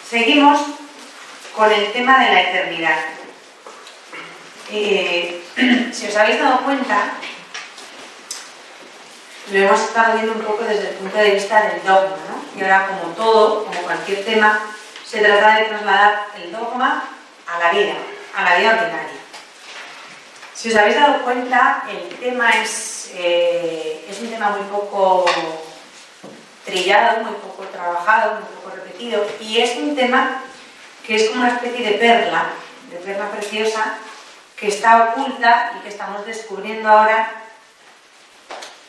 Seguimos con el tema de la eternidad. Si os habéis dado cuenta, lo hemos estado viendo un poco desde el punto de vista del dogma, ¿no? Y ahora, como todo, como cualquier tema, se trata de trasladar el dogma a la vida ordinaria. Si os habéis dado cuenta, el tema es un tema muy poco trillado, muy poco trabajado, muy poco repetido, y es un tema que es como una especie de perla preciosa, que está oculta y que estamos descubriendo ahora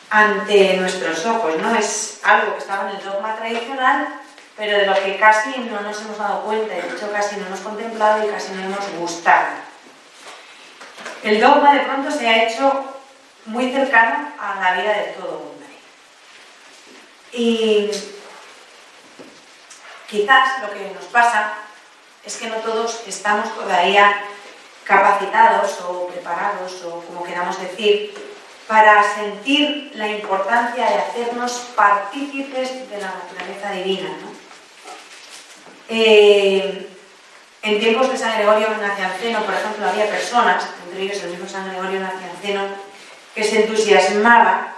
ante nuestros ojos, ¿no? Es algo que estaba en el dogma tradicional, pero de lo que casi no nos hemos dado cuenta, y de hecho casi no hemos contemplado y casi no hemos gustado. El dogma de pronto se ha hecho muy cercano a la vida de todo hombre. Y quizás lo que nos pasa es que no todos estamos todavía capacitados o preparados, o como queramos decir, para sentir la importancia de hacernos partícipes de la naturaleza divina, ¿no? En tiempos de San Gregorio Nacianceno, por ejemplo, había personas, entre ellos el mismo San Gregorio Nacianceno, que se entusiasmaba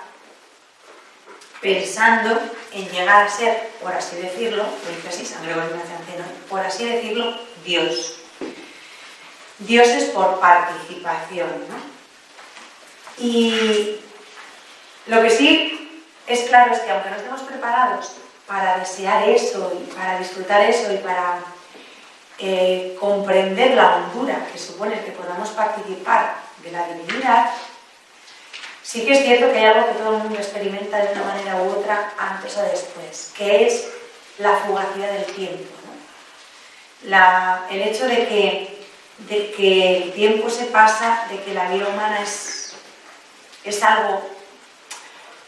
pensando en llegar a ser, por así decirlo, lo dice así San Gregorio Nacianceno, por así decirlo, Dios. Dios es por participación, ¿no? Y lo que sí es claro es que aunque no estemos preparados para desear eso y para disfrutar eso y para comprender la hondura que supone que podamos participar de la divinidad, sí que es cierto que hay algo que todo el mundo experimenta de una manera u otra antes o después, que es la fugacidad del tiempo, ¿no? El hecho de que el tiempo se pasa, de que la vida humana es algo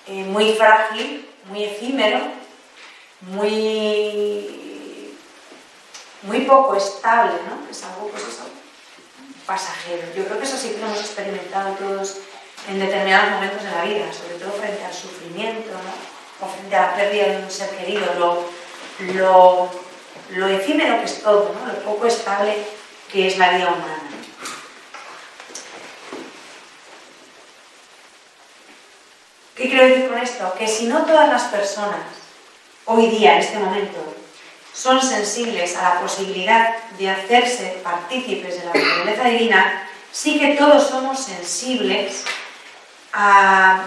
muy frágil, muy efímero, muy poco estable, ¿no? Es algo, pues eso, pasajero. Yo creo que eso sí que lo hemos experimentado todos en determinados momentos de la vida, sobre todo frente al sufrimiento, ¿no? O frente a la pérdida de un ser querido, lo efímero que es todo, ¿no? Lo poco estable que es la vida humana. ¿Qué quiero decir con esto? Que si no todas las personas, hoy día, en este momento, son sensibles a la posibilidad de hacerse partícipes de la naturaleza divina, sí que todos somos sensibles a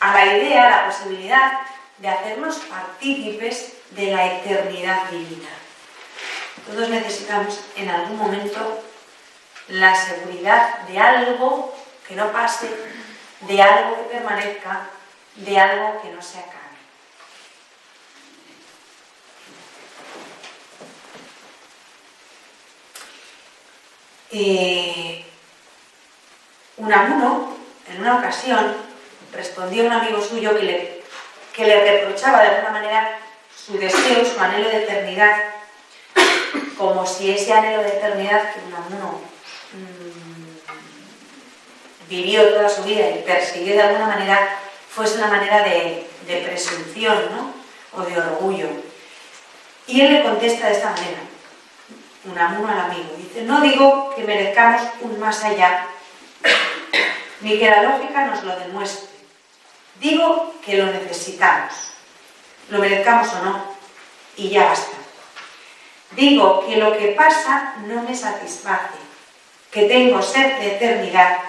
la idea, a la posibilidad de hacernos partícipes de la eternidad divina. Todos necesitamos en algún momento la seguridad de algo que no pase, de algo que permanezca, de algo que no se acabe. Unamuno, en una ocasión, respondió a un amigo suyo que le reprochaba de alguna manera su deseo, su anhelo de eternidad, como si ese anhelo de eternidad que Unamuno vivió toda su vida y persiguió de alguna manera fuese una manera de presunción, ¿no? O de orgullo. Y él le contesta de esta manera, Unamuno al amigo, dice: no digo que merezcamos un más allá, ni que la lógica nos lo demuestre. Digo que lo necesitamos, lo merezcamos o no, y ya basta. Digo que lo que pasa no me satisface, que tengo sed de eternidad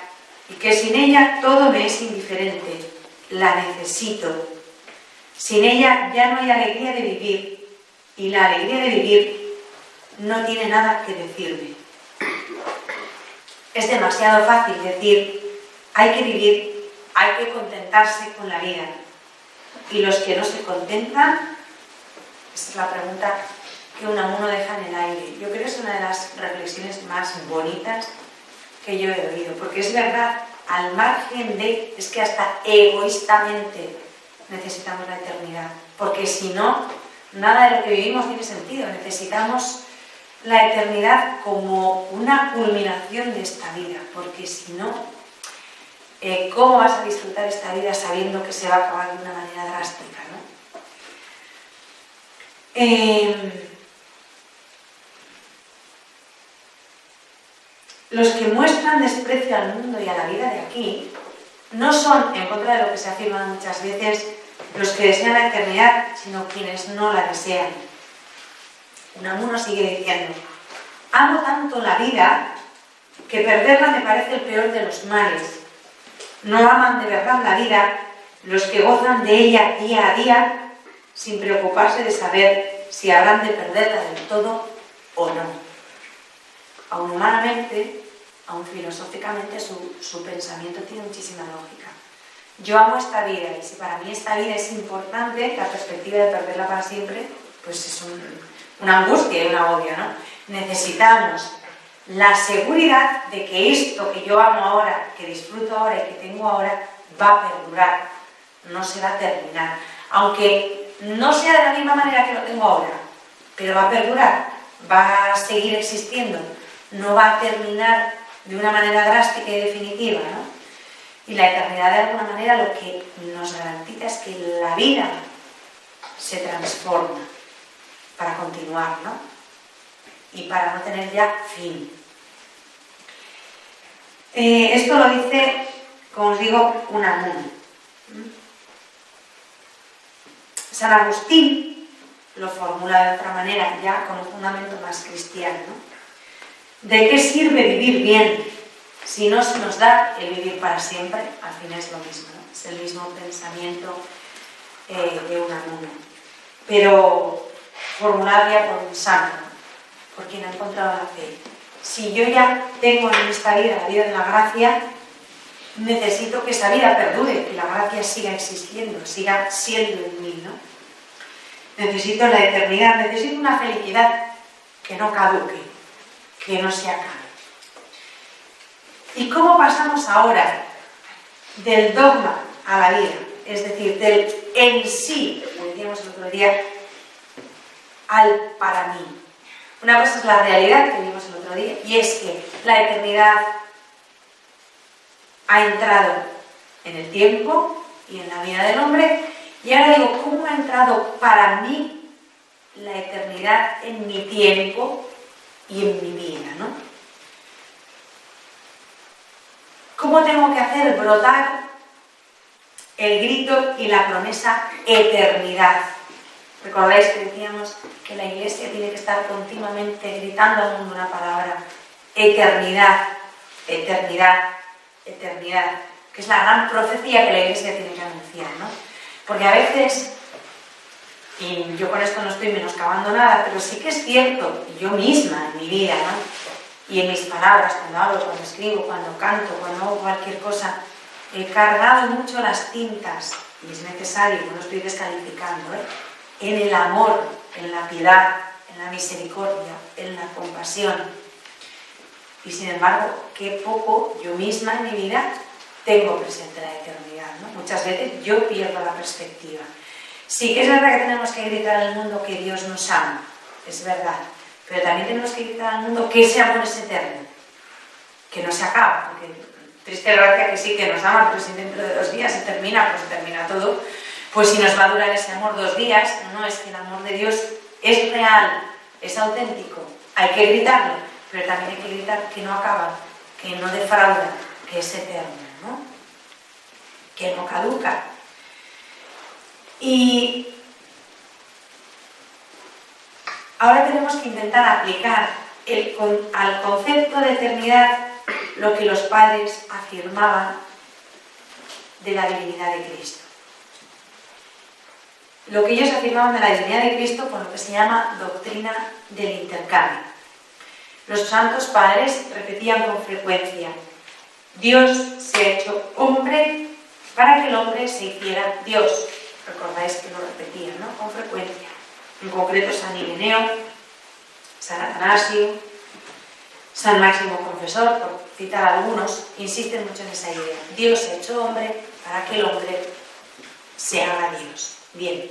y que sin ella todo me es indiferente. La necesito. Sin ella ya no hay alegría de vivir, y la alegría de vivir no tiene nada que decirme. Es demasiado fácil decir: hay que vivir, hay que contentarse con la vida. Y los que no se contentan, esa es la pregunta que Unamuno deja en el aire. Yo creo que es una de las reflexiones más bonitas que yo he oído, porque es verdad, al margen de, es que hasta egoístamente necesitamos la eternidad, porque si no, nada de lo que vivimos tiene sentido. Necesitamos la eternidad como una culminación de esta vida, porque si no, ¿cómo vas a disfrutar esta vida sabiendo que se va a acabar de una manera drástica, ¿no? Los que muestran desprecio al mundo y a la vida de aquí no son, en contra de lo que se afirma muchas veces, los que desean la eternidad, sino quienes no la desean. Unamuno sigue diciendo: amo tanto la vida que perderla me parece el peor de los males. No aman de verdad la vida los que gozan de ella día a día sin preocuparse de saber si habrán de perderla del todo o no. Aun humanamente, aun filosóficamente, su pensamiento tiene muchísima lógica. Yo amo esta vida y si para mí esta vida es importante, la perspectiva de perderla para siempre, pues es una angustia y un agobio, ¿no? Necesitamos la seguridad de que esto que yo amo ahora, que disfruto ahora y que tengo ahora, va a perdurar, no se va a terminar. Aunque no sea de la misma manera que lo tengo ahora, pero va a perdurar, va a seguir existiendo, no va a terminar de una manera drástica y definitiva, ¿no? Y la eternidad, de alguna manera, lo que nos garantiza es que la vida se transforma para continuar, ¿no? Y para no tener ya fin. Esto lo dice, como os digo, Unamuno. San Agustín lo formula de otra manera, ya con un fundamento más cristiano, ¿no? ¿De qué sirve vivir bien si no se nos da el vivir para siempre? Al fin es lo mismo, ¿no? Es el mismo pensamiento de Unamuno, pero formulado ya por un santo, por quien ha encontrado la fe. Si yo ya tengo en esta vida la vida de la gracia, necesito que esa vida perdure, que la gracia siga existiendo, siga siendo en mí, ¿no? Necesito la eternidad, necesito una felicidad que no caduque, que no se acabe. ¿Y cómo pasamos ahora del dogma a la vida? Es decir, del en sí, como decíamos el otro día, al para mí. Una cosa es la realidad que vimos el otro día, y es que la eternidad ha entrado en el tiempo y en la vida del hombre, y ahora digo, ¿cómo ha entrado para mí la eternidad en mi tiempo y en mi vida, ¿no? ¿Cómo tengo que hacer brotar el grito y la promesa eternidad? ¿Recordáis que decíamos que la Iglesia tiene que estar continuamente gritando al mundo una palabra? Eternidad, eternidad, eternidad, que es la gran profecía que la Iglesia tiene que anunciar, ¿no? Porque a veces, y yo con esto no estoy menoscabando nada, pero sí que es cierto, yo misma en mi vida, ¿no? Y en mis palabras, cuando hablo, cuando escribo, cuando canto, cuando hago cualquier cosa, he cargado mucho las tintas, y es necesario, no lo estoy descalificando, en el amor, en la piedad, en la misericordia, en la compasión. Y sin embargo, qué poco yo misma en mi vida tengo presente la eternidad, ¿no? Muchas veces yo pierdo la perspectiva. Sí que es verdad que tenemos que gritar al mundo que Dios nos ama, es verdad, pero también tenemos que gritar al mundo que ese amor es eterno, que no se acaba, porque triste gracia que sí que nos ama, pero si dentro de 2 días se termina, pues se termina todo. Pues si nos va a durar ese amor 2 días, no, es que el amor de Dios es real, es auténtico, hay que gritarlo, pero también hay que gritar que no acaba, que no defrauda, que es eterno, ¿no? Que no caduca. Y ahora tenemos que intentar aplicar al concepto de eternidad lo que los padres afirmaban de la divinidad de Cristo. Lo que ellos afirmaban de la divinidad de Cristo con lo que se llama doctrina del intercambio. Los santos padres repetían con frecuencia: Dios se ha hecho hombre para que el hombre se hiciera Dios. Recordáis que lo repetían, ¿no? Con frecuencia. En concreto San Ireneo, San Atanasio, San Máximo Confesor, por citar algunos, insisten mucho en esa idea. Dios se ha hecho hombre para que el hombre se haga Dios. Bien,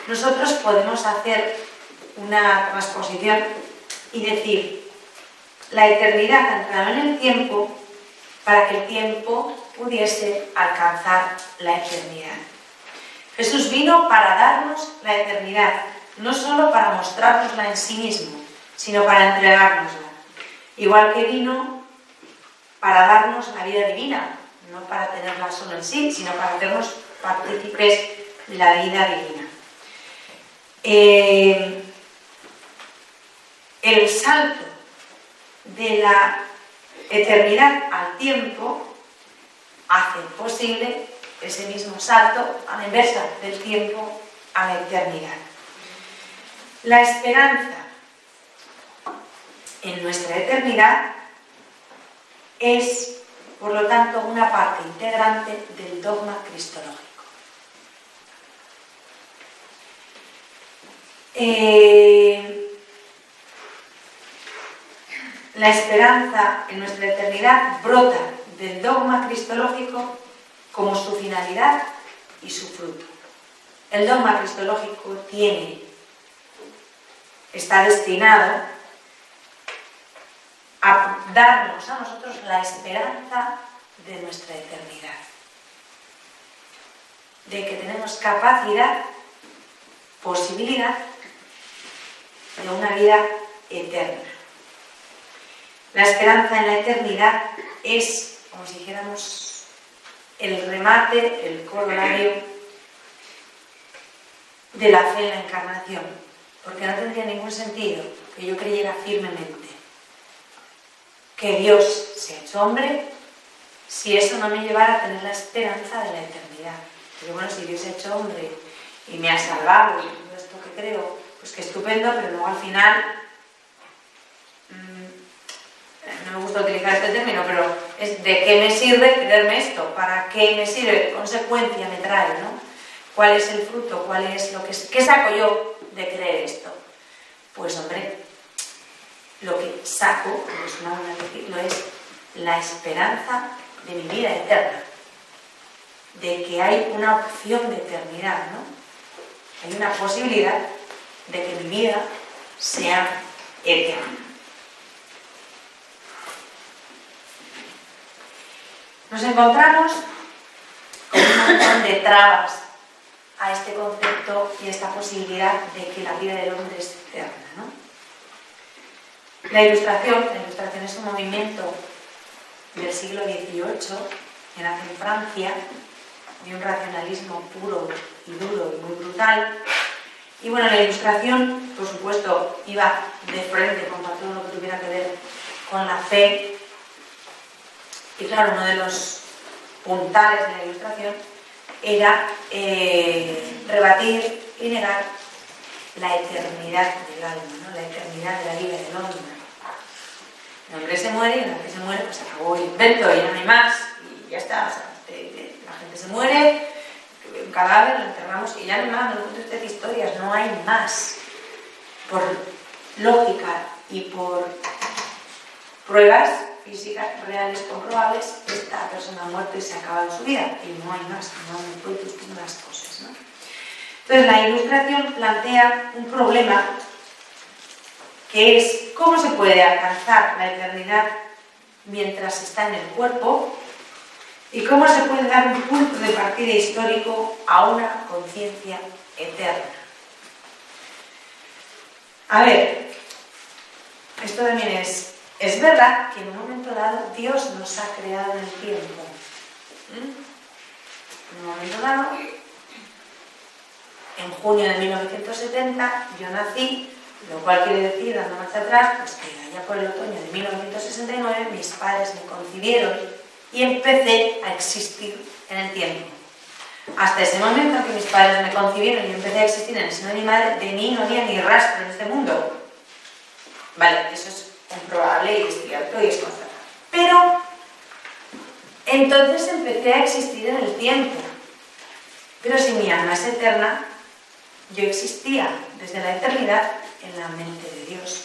nosotros podemos hacer una transposición y decir: la eternidad ha entrado en el tiempo para que el tiempo pudiese alcanzar la eternidad. Jesús vino para darnos la eternidad, no solo para mostrárnosla en sí mismo, sino para entregárnosla. Igual que vino para darnos la vida divina, no para tenerla solo en sí, sino para hacernos partícipes de la vida divina. El salto de la eternidad al tiempo hace posible ese mismo salto a la inversa del tiempo a la eternidad. La esperanza en nuestra eternidad es, por lo tanto, una parte integrante del dogma cristológico. La esperanza en nuestra eternidad brota del dogma cristológico como su finalidad y su fruto. El dogma cristológico está destinado a darnos a nosotros la esperanza de nuestra eternidad, de que tenemos capacidad, posibilidad de una vida eterna. La esperanza en la eternidad es, como si dijéramos, el remate, el corolario de la fe en la encarnación, porque no tendría ningún sentido que yo creyera firmemente que Dios se ha hecho hombre si eso no me llevara a tener la esperanza de la eternidad. Pero bueno, si Dios se ha hecho hombre y me ha salvado y todo esto que creo, pues qué estupendo, pero luego al final, no me gusta utilizar este término, pero es ¿de qué me sirve creerme esto? ¿Para qué me sirve? ¿Qué consecuencia me trae, no? ¿Cuál es el fruto? ¿Cuál es qué saco yo de creer esto? Pues hombre, lo que saco, pues no voy a decirlo, es la esperanza de mi vida eterna, de que hay una opción de eternidad, ¿no? Hay una posibilidad de que mi vida sea eterna. Nos encontramos con un montón de trabas a este concepto y a esta posibilidad de que la vida del hombre es eterna, ¿no? La ilustración es un movimiento del siglo XVIII que nace en Francia, de un racionalismo puro y duro y muy brutal. Y bueno, la ilustración, por supuesto, iba de frente contra todo lo que tuviera que ver con la fe. Y claro, uno de los puntales de la ilustración era rebatir y negar la eternidad del alma, ¿no? La eternidad de la vida del hombre. El hombre se muere y una vez que se muere, pues acabó el invento y no hay más y ya está. O sea, la gente se muere, un cadáver, lo enterramos y ya no hay más, no cuente usted historias, no hay más. Por lógica y por pruebas físicas reales comprobables, esta persona ha muerto y se ha acabado su vida y no hay más, no puede distinguir las cosas, ¿no? Entonces la ilustración plantea un problema que es cómo se puede alcanzar la eternidad mientras está en el cuerpo y cómo se puede dar un punto de partida histórico a una conciencia eterna. A ver, esto también es verdad que en un momento dado Dios nos ha creado en el tiempo. En un momento dado, en junio de 1970, yo nací, lo cual quiere decir, dando marcha atrás, pues que allá por el otoño de 1969 mis padres me concibieron y empecé a existir en el tiempo. Hasta ese momento en que mis padres me concibieron y empecé a existir en el seno de mi madre, de mí no había ni rastro en este mundo. Vale, eso es comprobable y es cierto y es constatable. Pero entonces empecé a existir en el tiempo. Pero si mi alma es eterna, yo existía desde la eternidad en la mente de Dios.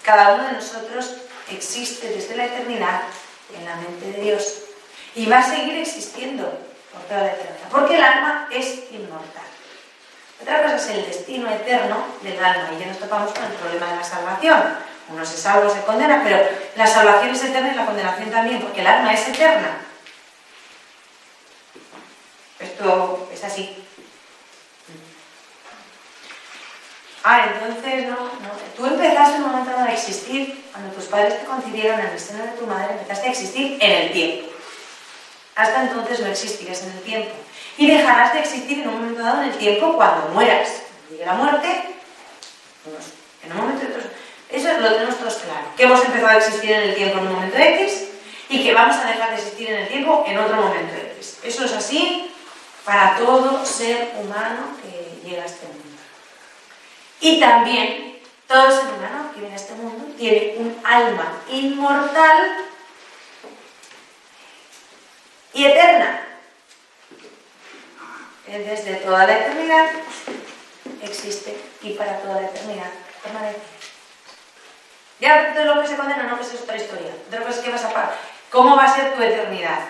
Cada uno de nosotros existe desde la eternidad en la mente de Dios y va a seguir existiendo por toda la eternidad, porque el alma es inmortal. Otra cosa es el destino eterno del alma y ya nos topamos con el problema de la salvación. Uno se salva o se condena, pero la salvación es eterna y la condenación también, porque el alma es eterna. Esto es así. Entonces no. Tú empezaste en un momento dado a existir, cuando tus padres te concibieron en el seno de tu madre, empezaste a existir en el tiempo. Hasta entonces no existías en el tiempo. Y dejarás de existir en un momento dado en el tiempo cuando mueras. Cuando llegue la muerte, pues, en un momento de otro. Eso lo tenemos todos claro. Que hemos empezado a existir en el tiempo en un momento X y que vamos a dejar de existir en el tiempo en otro momento X. Eso es así para todo ser humano que llega a este mundo. Y también todo ser humano que viene a este mundo tiene un alma inmortal y eterna. Desde toda la eternidad existe y para toda la eternidad permanece. Ya de lo que se condena, no, que es otra historia. De lo que es que vas a pagar. ¿Cómo va a ser tu eternidad?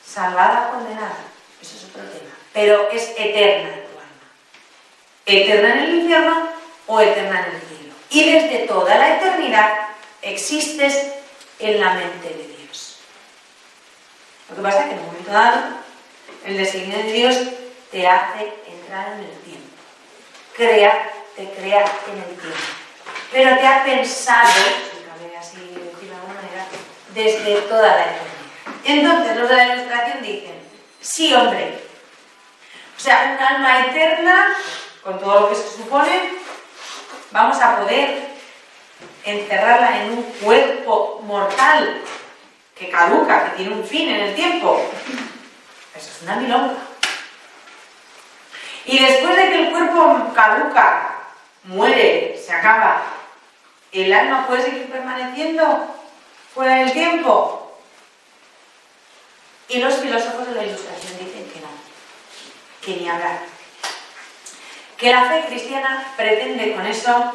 Salvada o condenada. Eso es otro tema. Pero es eterna tu alma. Eterna en el infierno o eterna en el cielo. Y desde toda la eternidad existes en la mente de Dios. Lo que pasa es que en un momento dado, el designio de Dios te hace entrar en el tiempo. Te crea en el tiempo. Pero te ha pensado, si cabe así decirlo de alguna manera, desde toda la eternidad. Entonces, los de la Ilustración dicen, sí, hombre. O sea, un alma eterna, con todo lo que se supone, vamos a poder encerrarla en un cuerpo mortal que caduca, que tiene un fin en el tiempo. Eso es una milonga. Y después de que el cuerpo caduca, muere, se acaba, ¿el alma puede seguir permaneciendo fuera del tiempo? Y los filósofos de la Ilustración dicen que no, que ni hablar. Que la fe cristiana pretende con eso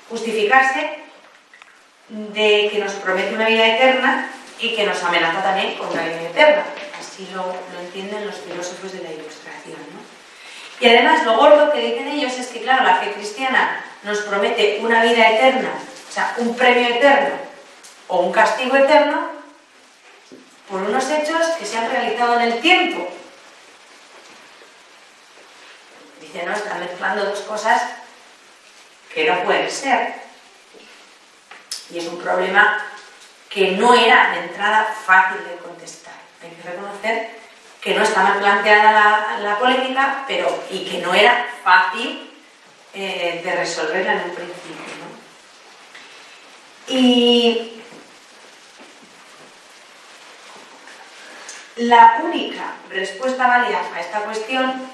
justificarse de que nos promete una vida eterna y que nos amenaza también con una vida eterna. Así lo entienden los filósofos de la Ilustración, ¿no? Y además lo gordo que dicen ellos es que, claro, la fe cristiana nos promete una vida eterna, o sea, un premio eterno o un castigo eterno por unos hechos que se han realizado en el tiempo. Dicen, no, están mezclando dos cosas que no pueden ser. Y es un problema que no era de entrada fácil de contestar. Hay que reconocer que no está mal planteada la polémica, y que no era fácil de resolverla en un principio, ¿no? Y la única respuesta válida a esta cuestión,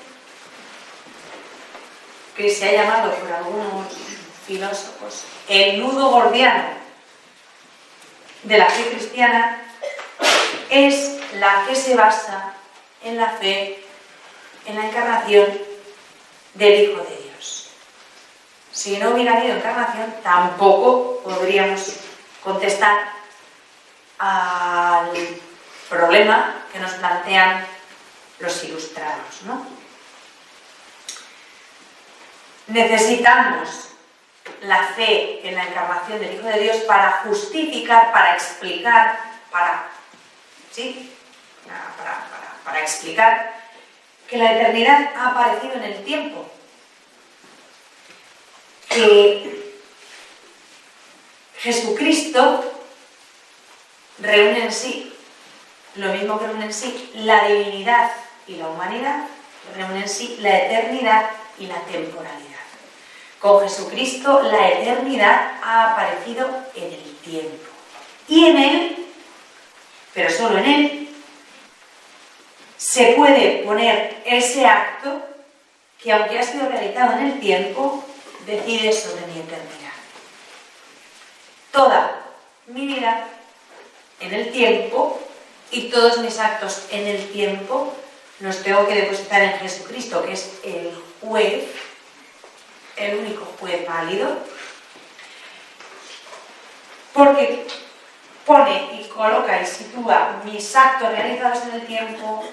que se ha llamado por algunos filósofos el nudo gordiano de la fe cristiana, es la que se basa en la fe, en la encarnación del Hijo de Dios. Si no hubiera habido encarnación, tampoco podríamos contestar al problema que nos plantean los ilustrados, ¿no? Necesitamos la fe en la encarnación del Hijo de Dios para justificar, para explicar, para explicar que la eternidad ha aparecido en el tiempo, que Jesucristo reúne en sí, lo mismo que reúne en sí la divinidad y la humanidad, reúne en sí la eternidad y la temporalidad. Con Jesucristo la eternidad ha aparecido en el tiempo. Y en Él, pero solo en Él, se puede poner ese acto que, aunque ha sido realizado en el tiempo, decide sobre mi eternidad. Toda mi vida en el tiempo y todos mis actos en el tiempo los tengo que depositar en Jesucristo, que es el juez, el único juez válido, porque pone y coloca y sitúa mis actos realizados en el tiempo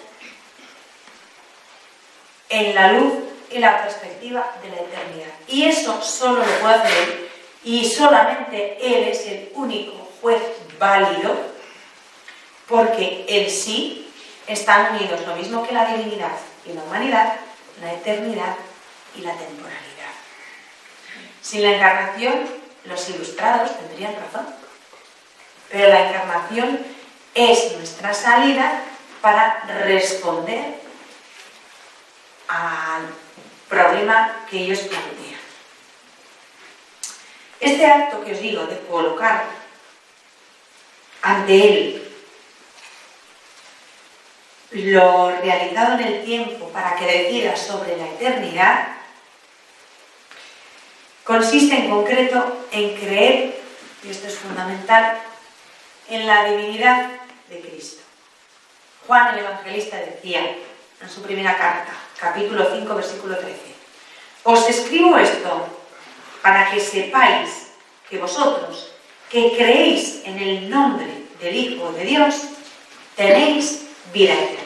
en la luz y la perspectiva de la eternidad. Y eso solo lo puede hacer Él, y solamente Él es el único juez válido, porque en sí están unidos lo mismo que la divinidad y la humanidad, la eternidad y la temporalidad. Sin la encarnación, los ilustrados tendrían razón, pero la encarnación es nuestra salida para responder al problema que ellos plantean. Este acto que os digo de colocar ante él lo realizado en el tiempo para que decida sobre la eternidad, consiste en concreto en creer, y esto es fundamental, en la divinidad de Cristo. Juan el Evangelista decía en su primera carta, capítulo 5, versículo 13, os escribo esto para que sepáis que vosotros, que creéis en el nombre del Hijo de Dios, tenéis vida eterna.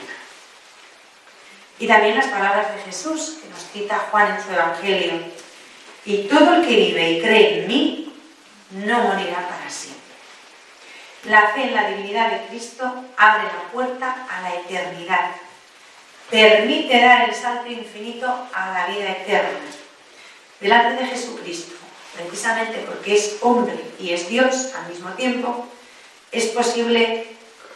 Y también las palabras de Jesús, que nos cita Juan en su Evangelio, y todo el que vive y cree en mí, no morirá para siempre. La fe en la divinidad de Cristo abre la puerta a la eternidad, permite dar el salto infinito a la vida eterna. Delante de Jesucristo, precisamente porque es hombre y es Dios al mismo tiempo, es posible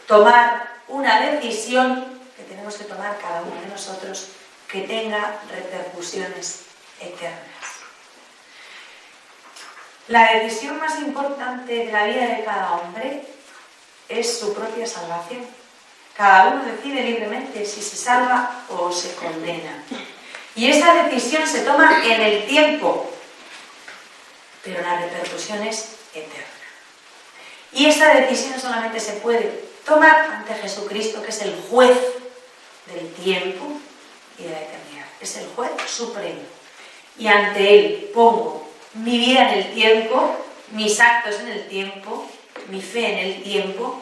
tomar una decisión que tenemos que tomar cada uno de nosotros que tenga repercusiones eternas. La decisión más importante de la vida de cada hombre es su propia salvación. Cada uno decide libremente si se salva o se condena. Y esa decisión se toma en el tiempo, pero la repercusión es eterna. Y esa decisión solamente se puede tomar ante Jesucristo, que es el juez del tiempo y de la eternidad. Es el juez supremo. Y ante él pongo mi vida en el tiempo, mis actos en el tiempo, mi fe en el tiempo,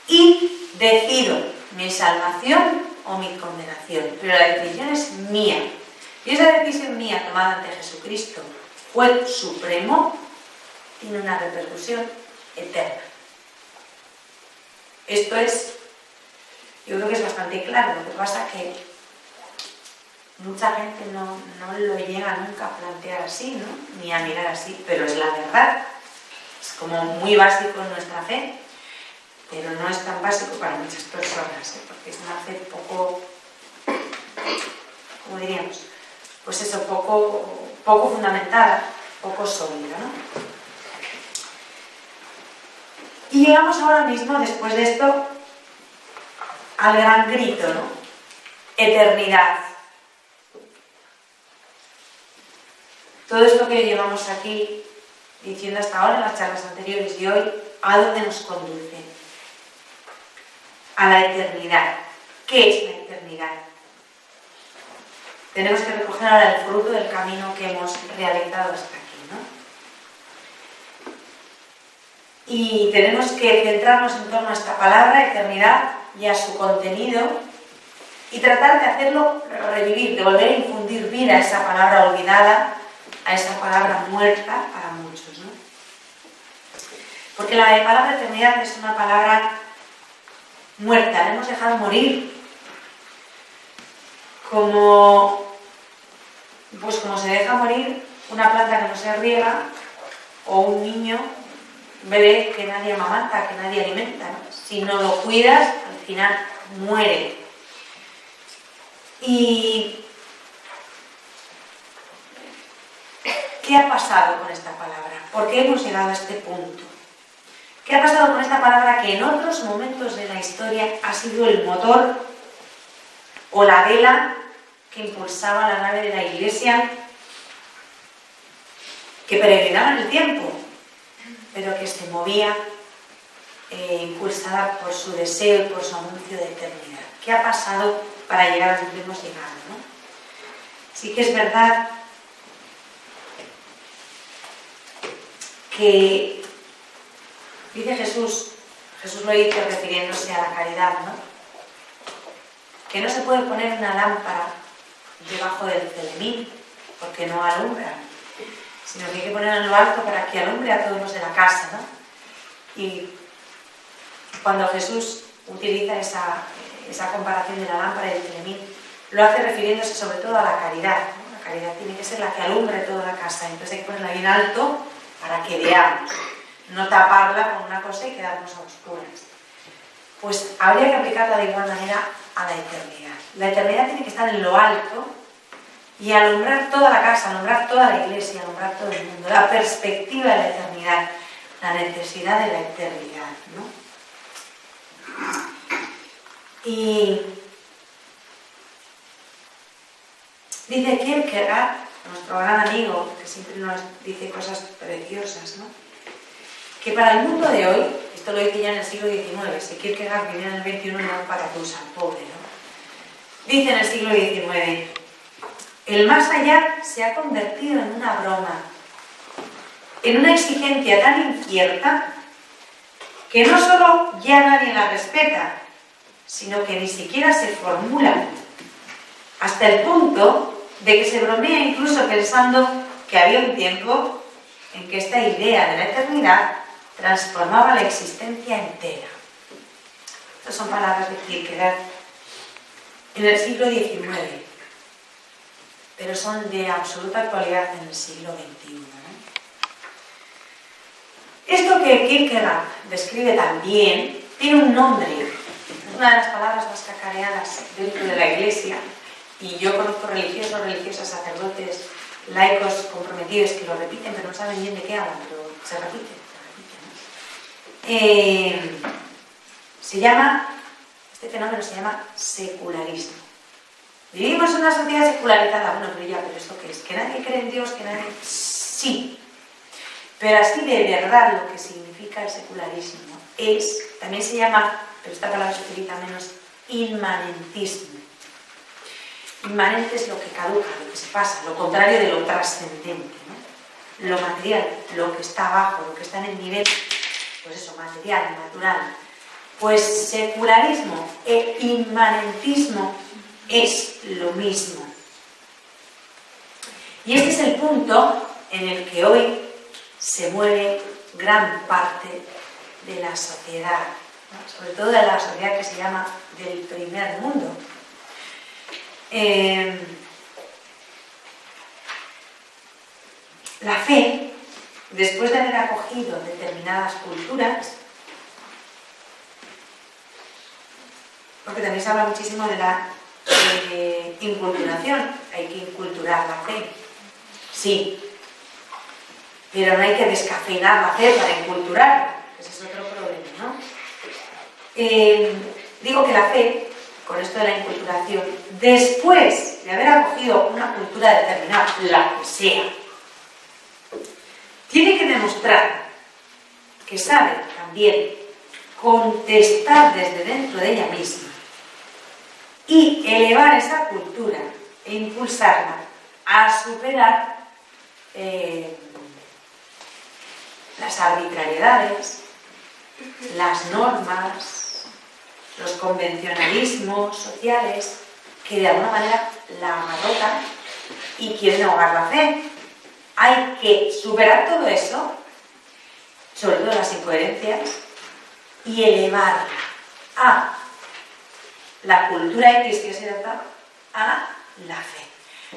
y decido mi salvación o mi condenación. Pero la decisión es mía. Y esa decisión mía tomada ante Jesucristo, juez supremo, tiene una repercusión eterna. Esto es, yo creo que es bastante claro. Lo que pasa es que mucha gente no lo llega nunca a plantear así, ¿no? Ni a mirar así, pero es la verdad. Es como muy básico en nuestra fe, pero no es tan básico para muchas personas, ¿eh? Porque es una fe poco, ¿cómo diríamos? Pues eso, poco fundamentada, poco sólida, ¿no? Y llegamos ahora mismo, después de esto, al gran grito, ¿no? Eternidad. Todo esto que llevamos aquí diciendo hasta ahora en las charlas anteriores y hoy, ¿a dónde nos conduce? A la eternidad. ¿Qué es la eternidad? Tenemos que recoger ahora el fruto del camino que hemos realizado hasta aquí, ¿no? Y tenemos que centrarnos en torno a esta palabra, eternidad, y a su contenido, y tratar de hacerlo revivir, de volver a infundir vida a esa palabra olvidada, a esa palabra muerta para muchos, ¿no? Porque la palabra eternidad es una palabra muerta, la hemos dejado morir. Como se deja morir una planta que no se riega, o un niño, un bebé que nadie amamanta, que nadie alimenta, ¿no? Si no lo cuidas, al final muere. Y ¿qué ha pasado con esta palabra? ¿Por qué hemos llegado a este punto? ¿Qué ha pasado con esta palabra que en otros momentos de la historia ha sido el motor o la vela que impulsaba la nave de la Iglesia, que peregrinaba en el tiempo, pero que se movía impulsada por su deseo y por su anuncio de eternidad? ¿Qué ha pasado para llegar a donde hemos llegado, ¿no? Sí que es verdad que dice Jesús lo dice refiriéndose a la caridad, ¿no? Que no se puede poner una lámpara debajo del celemín porque no alumbra, sino que hay que ponerla en lo alto para que alumbre a todos los de la casa, ¿no? Y cuando Jesús utiliza esa comparación de la lámpara y del telemín, lo hace refiriéndose sobre todo a la caridad, ¿no? La caridad tiene que ser la que alumbre toda la casa, entonces hay que ponerla bien alto para que veamos, no taparla con una cosa y quedarnos a oscuras. Pues habría que aplicarla de igual manera a la eternidad. La eternidad tiene que estar en lo alto y alumbrar toda la casa, alumbrar toda la iglesia, alumbrar todo el mundo. La perspectiva de la eternidad, la necesidad de la eternidad, ¿no? Y dice Kierkegaard, nuestro gran amigo, que siempre nos dice cosas preciosas, ¿no? Que para el mundo de hoy, esto lo dice ya en el siglo XIX, si Kierkegaard vivía en el XXI no para que usan, pobre, ¿no? Dice en el siglo XIX, el más allá se ha convertido en una broma, en una exigencia tan incierta que no solo ya nadie la respeta, sino que ni siquiera se formula, hasta el punto de que se bromea incluso pensando que había un tiempo en que esta idea de la eternidad transformaba la existencia entera. Estas son palabras de Kierkegaard en el siglo XIX, pero son de absoluta actualidad en el siglo XXI, ¿no? Esto que Kierkegaard describe también tiene un nombre, es una de las palabras más cacareadas dentro de la Iglesia, y yo conozco religiosos, religiosas, sacerdotes, laicos comprometidos que lo repiten, pero no saben bien de qué hablan, pero se repite, ¿no? Este fenómeno se llama secularismo. Vivimos en una sociedad secularizada. Bueno, pero ¿esto qué es? ¿Que nadie cree en Dios? ¿Que nadie...? Sí. Pero así de verdad lo que significa el secularismo es, también se llama, pero esta palabra se utiliza menos, inmanentismo. Inmanente es lo que caduca, lo que se pasa, lo contrario de lo trascendente, ¿no? Lo material, lo que está abajo, lo que está en el nivel, pues eso, material, natural. Pues secularismo e inmanentismo es lo mismo. Y este es el punto en el que hoy se mueve gran parte de la sociedad, ¿no? Sobre todo de la sociedad que se llama del primer mundo. La fe, después de haber acogido determinadas culturas, porque también se habla muchísimo de la inculturación, hay que inculturar la fe, sí, pero no hay que descafeinar la fe para inculturarla, ese es otro problema, ¿no? Digo que la fe, con esto de la inculturación, después de haber acogido una cultura determinada, la que sea, tiene que demostrar que sabe también contestar desde dentro de ella misma y elevar esa cultura e impulsarla a superar las arbitrariedades, las normas, los convencionalismos sociales que de alguna manera la agarrotan y quieren ahogar la fe. Hay que superar todo eso, sobre todo las incoherencias, y elevarla a la cultura X que se adapta a la fe.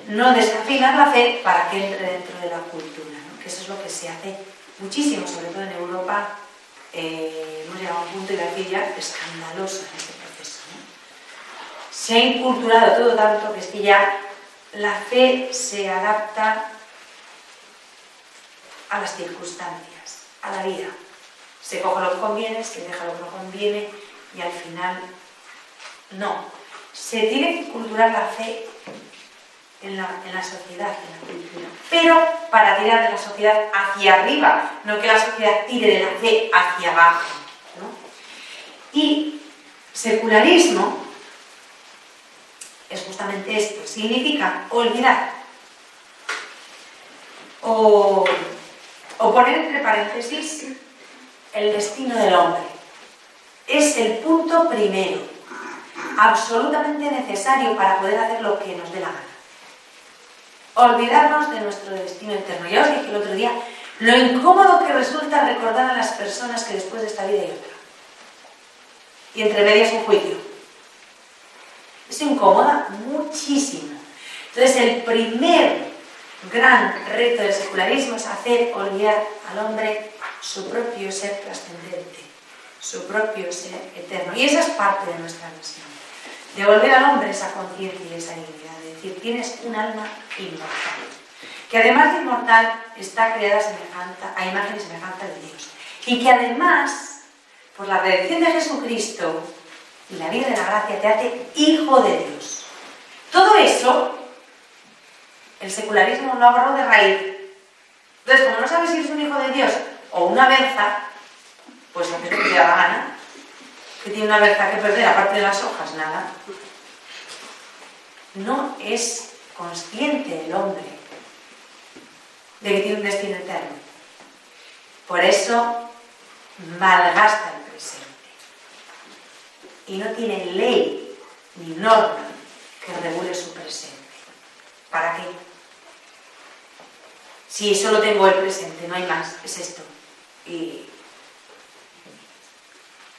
No descafeinar la fe para que entre dentro de la cultura, ¿no? Que eso es lo que se hace muchísimo, sobre todo en Europa. Hemos llegado a un punto, iba a decir ya, escandaloso en este proceso, ¿no? Se ha inculturado todo tanto que es que ya la fe se adapta a las circunstancias, a la vida. Se coge lo que conviene, se deja lo que no conviene y al final no. Se tiene que culturar la fe en la sociedad, en la cultura, pero para tirar de la sociedad hacia arriba, no que la sociedad tire de la fe hacia abajo, ¿no? Y secularismo es justamente esto, significa olvidar o poner entre paréntesis el destino del hombre. Es el punto primero, absolutamente necesario para poder hacer lo que nos dé la gana. Olvidarnos de nuestro destino eterno. Ya os dije el otro día lo incómodo que resulta recordar a las personas que después de esta vida hay otra. y entre medias un juicio. Eso incomoda muchísimo. Entonces el primer gran reto del secularismo es hacer olvidar al hombre su propio ser trascendente, su propio ser eterno. Y esa es parte de nuestra misión. Devolver al hombre esa conciencia y esa dignidad. Es decir, tienes un alma inmortal, que además de inmortal está creada a imagen y semejanza de Dios. Y que además, por la redención de Jesucristo y la vida de la gracia, te hace hijo de Dios. Todo eso, el secularismo lo agarró de raíz. Entonces, como no sabes si eres un hijo de Dios o una berza, pues haces lo que te da la gana. ¿Qué tiene una berza que perder? Aparte de las hojas, nada. No es consciente el hombre de que tiene un destino eterno. Por eso malgasta el presente. Y no tiene ley ni norma que regule su presente. ¿Para qué? Si solo tengo el presente, no hay más, es esto. Y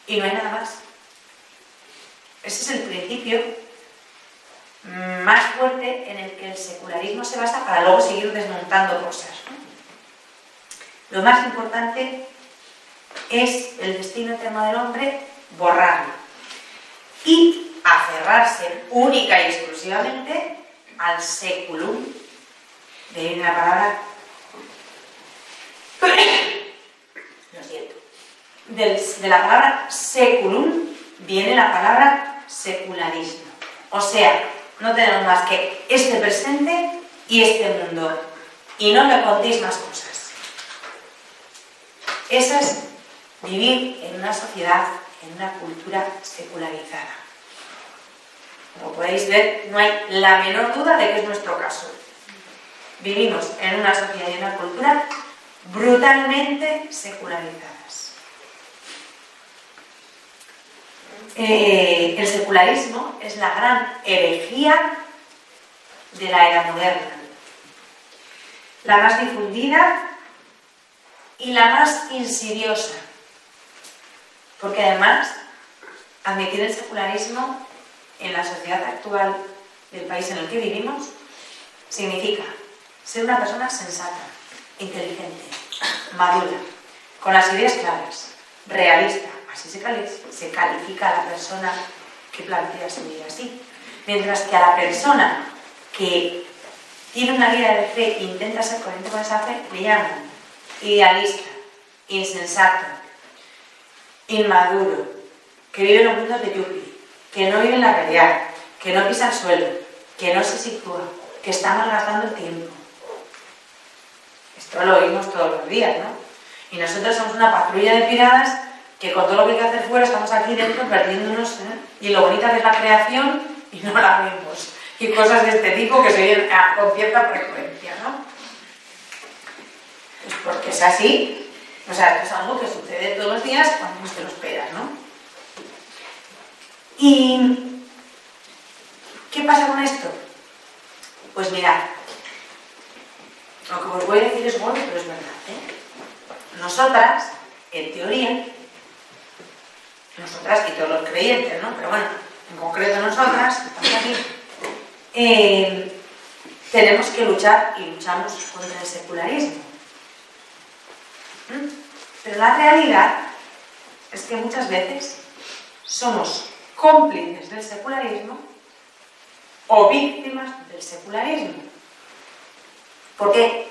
no hay nada más. Ese es el principio más fuerte en el que el secularismo se basa para luego seguir desmontando cosas, ¿no? Lo más importante es el destino eterno del hombre, borrarlo y aferrarse única y exclusivamente al seculum. De ahí viene la palabra lo siento. De la palabra seculum viene la palabra secularismo. O sea, no tenemos más que este presente y este mundo. Y no me contéis más cosas. Eso es vivir en una sociedad, en una cultura secularizada. Como podéis ver, no hay la menor duda de que es nuestro caso. Vivimos en una sociedad y una cultura brutalmente secularizadas. El secularismo es la gran herejía de la era moderna, la más difundida y la más insidiosa, porque además admitir el secularismo en la sociedad actual del país en el que vivimos significa ser una persona sensata, inteligente, madura, con las ideas claras, realista. Así se califica a la persona que plantea su vida así. Mientras que a la persona que tiene una vida de fe e intenta ser coherente con esa fe, le llaman idealista, insensato, inmaduro, que vive en los mundos de Yuppie, que no vive en la realidad, que no pisa el suelo, que no se sitúa, que está malgastando el tiempo. Esto lo oímos todos los días, ¿no? Y nosotros somos una patrulla de piradas que con todo lo que hay que hacer fuera estamos aquí dentro perdiéndonos, y lo bonita que es la creación y no la vemos. Y cosas de este tipo que se oyen con cierta frecuencia, ¿no? Pues porque es así. O sea, esto es algo que sucede todos los días cuando no te lo esperas, ¿no? ¿Y qué pasa con esto? Pues mirad, lo que os voy a decir es bueno, pero es verdad, ¿eh? Nosotras, en teoría, nosotras y todos los creyentes, ¿no? Pero bueno, en concreto nosotras, que estamos aquí, tenemos que luchar y luchamos contra el secularismo. Pero la realidad es que muchas veces somos cómplices del secularismo o víctimas del secularismo. ¿Por qué?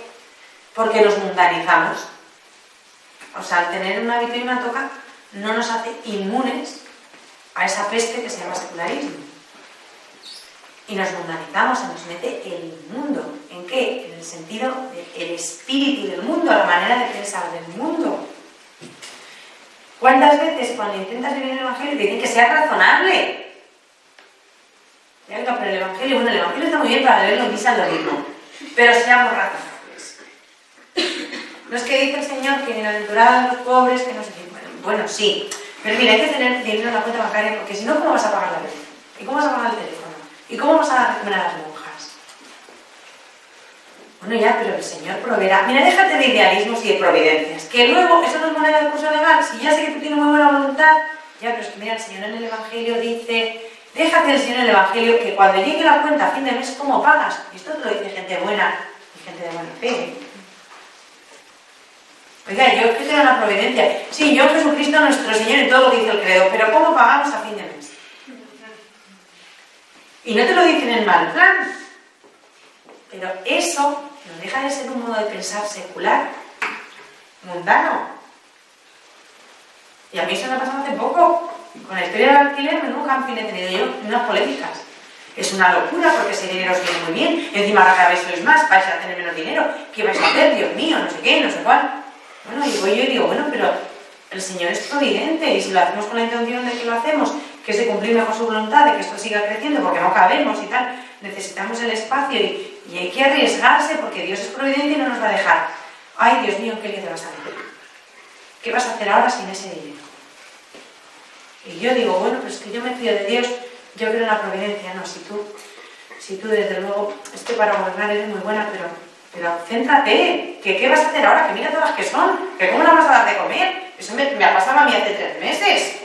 Porque nos mundanizamos. O sea, al tener un hábito y una toca, no nos hace inmunes a esa peste que se llama secularismo. Y nos mundanizamos, se nos mete el mundo. ¿En qué? En el sentido del espíritu del mundo, la manera de pensar del mundo. ¿Cuántas veces cuando intentas vivir el Evangelio te dicen que seas razonable? Ya, pero el Evangelio, bueno, el Evangelio está muy bien para leerlo en misa al ritmo, pero seamos razonables. No es que dice el Señor que bienaventurados los pobres, que no sé qué. Bueno, sí, pero mira, hay que tener dinero en la cuenta bancaria porque si no, ¿cómo vas a pagar la luz? ¿Y cómo vas a pagar el teléfono? ¿Y cómo vas a comer a las monjas? Bueno, ya, pero el Señor proveerá. Mira, déjate de idealismos y de providencias, que luego eso no es moneda de curso legal. Si ya sé que tú tienes muy buena voluntad, Ya, pero es que mira, el Señor en el Evangelio dice, déjate el Señor en el Evangelio, que cuando llegue la cuenta a fin de mes, ¿cómo pagas? Y esto te lo dice gente buena y gente de buena fe. Oiga, yo creo en la providencia. Sí, yo en Jesucristo nuestro Señor en todo lo que dice el credo, pero ¿cómo pagamos a fin de mes? Y no te lo dicen en mal plan. Pero eso no deja de ser un modo de pensar secular, mundano. Y a mí eso me ha pasado hace poco. Con la historia del alquiler, nunca en fin he tenido yo unas polémicas. Es una locura porque ese dinero os viene muy bien. Encima ahora cada vez sois más, vais a tener menos dinero. ¿Qué vais a hacer? Dios mío, no sé qué, no sé cuál. Bueno, y voy yo y digo, bueno, pero el Señor es providente y si lo hacemos con la intención de que lo hacemos, que es de cumplir mejor su voluntad, de que esto siga creciendo porque no cabemos y tal, necesitamos el espacio y hay que arriesgarse porque Dios es providente y no nos va a dejar. Ay, Dios mío, ¿qué le vas a hacer? ¿Qué vas a hacer ahora sin ese dinero? Y yo digo, bueno, pues es que yo me fío de Dios, yo creo en la providencia. No, si tú desde luego, es que para gobernar eres muy buena, pero céntrate, que ¿qué vas a hacer ahora? Que mira todas las que son, que cómo las vas a dar de comer. Eso me ha pasado a mí hace 3 meses.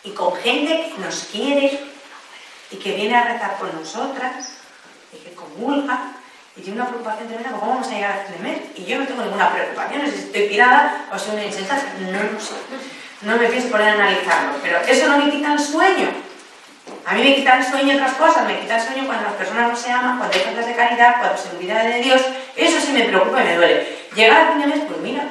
Y con gente que nos quiere y que viene a rezar con nosotras y que comulga y tiene una preocupación tremenda, ¿cómo vamos a llegar a fin de mes? Y yo no tengo ninguna preocupación, si estoy pirada o soy una insensata, no lo sé. No me pienso poner a analizarlo, pero eso no me quita el sueño. A mí me quita el sueño otras cosas, me quita el sueño cuando las personas no se aman, cuando hay faltas de caridad, cuando se olvida de Dios. Eso sí me preocupa y me duele. Llegar a fin de mes, pues mira,